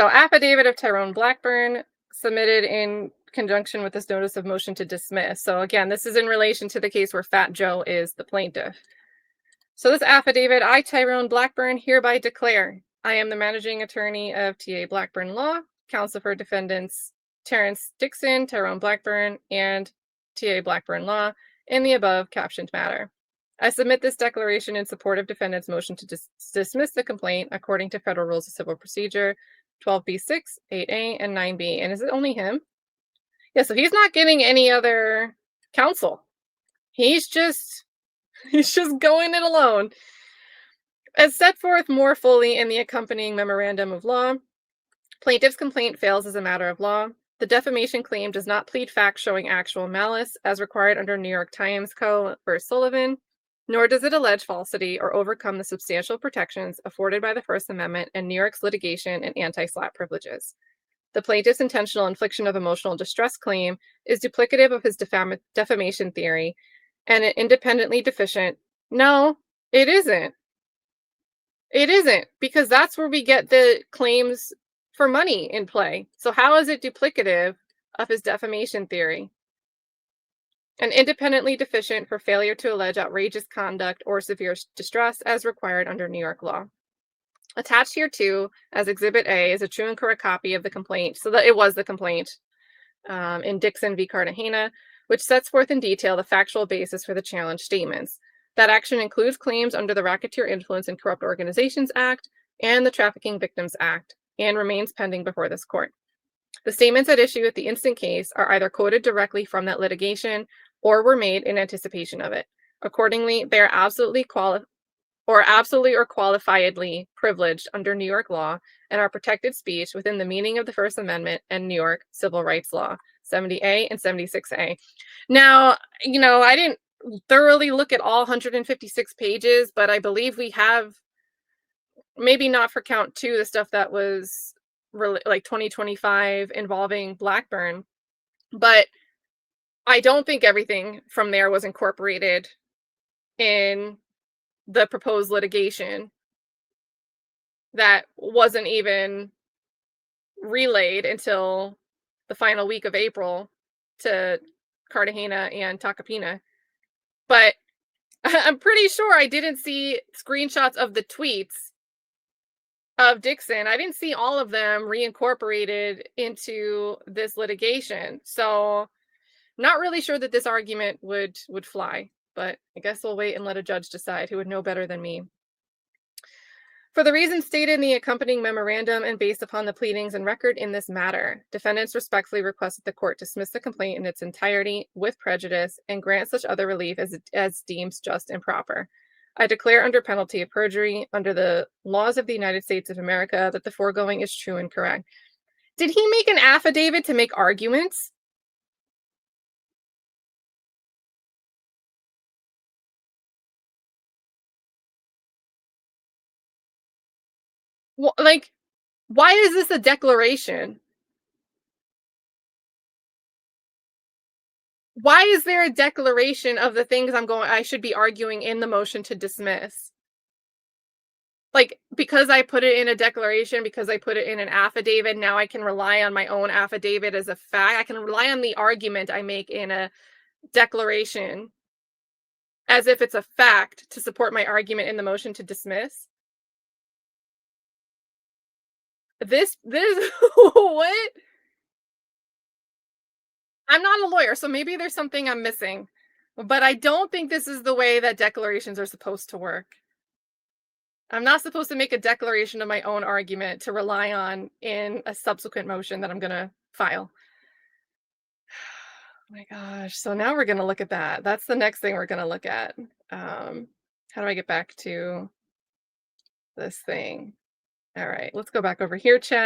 So, affidavit of Tyrone Blackburn submitted in conjunction with this notice of motion to dismiss. So, again, this is in relation to the case where Fat Joe is the plaintiff. So, this affidavit, I, Tyrone Blackburn, hereby declare I am the managing attorney of TA Blackburn Law, counsel for defendants Terrence Dixon, Tyrone Blackburn, and TA Blackburn Law in the above captioned matter. I submit this declaration in support of defendant's motion to dismiss the complaint according to Federal Rules of Civil Procedure 12b6, 8a, and 9b. And is it only him? Yeah, so he's not getting any other counsel. He's just going it alone. As set forth more fully in the accompanying memorandum of law, plaintiff's complaint fails as a matter of law. The defamation claim does not plead facts showing actual malice as required under New York Times Co. v. Sullivan, nor does it allege falsity or overcome the substantial protections afforded by the First Amendment and New York's litigation and anti-SLAPP privileges. The plaintiff's intentional infliction of emotional distress claim is duplicative of his defamation theory and independently deficient. No, it isn't. It isn't, because that's where we get the claims for money in play. So how is it duplicative of his defamation theory? And independently deficient for failure to allege outrageous conduct or severe distress as required under New York law. Attached here too, as Exhibit A, is a true and correct copy of the complaint. So that it was the complaint in Dixon v. Cartagena, which sets forth in detail the factual basis for the challenge statements. That action includes claims under the Racketeer Influence and Corrupt Organizations Act and the Trafficking Victims Act, and remains pending before this court. The statements at issue with the instant case are either quoted directly from that litigation or were made in anticipation of it. Accordingly, they are absolutely or qualifiedly privileged under New York law and are protected speech within the meaning of the First Amendment and New York civil rights law, 70A and 76A. Now, I didn't thoroughly look at all 156 pages, but I believe we have, maybe not for count 2, the stuff that was like 2025 involving Blackburn, but I don't think everything from there was incorporated in the proposed litigation that wasn't even relayed until the final week of April to Cartagena and Tacopina. But I'm pretty sure I didn't see screenshots of the tweets of Dixon. I didn't see all of them reincorporated into this litigation. So not really sure that this argument would fly, but I guess we'll wait and let a judge decide, who would know better than me. For the reasons stated in the accompanying memorandum and based upon the pleadings and record in this matter, defendants respectfully request that the court dismiss the complaint in its entirety with prejudice and grant such other relief as deems just and proper. I declare under penalty of perjury, under the laws of the United States of America, that the foregoing is true and correct. Did he make an affidavit to make arguments? Like, why is this a declaration? Why is there a declaration of the things I should be arguing in the motion to dismiss? Like, because I put it in a declaration, because I put it in an affidavit, now I can rely on my own affidavit as a fact. I can rely on the argument I make in a declaration as if it's a fact to support my argument in the motion to dismiss. This what? I'm not a lawyer, so maybe there's something I'm missing, but I don't think this is the way that declarations are supposed to work. I'm not supposed to make a declaration of my own argument to rely on in a subsequent motion that I'm going to file. Oh my gosh. So now we're going to look at that. That's the next thing we're going to look at. How do I get back to this thing? All right, let's go back over here, chat.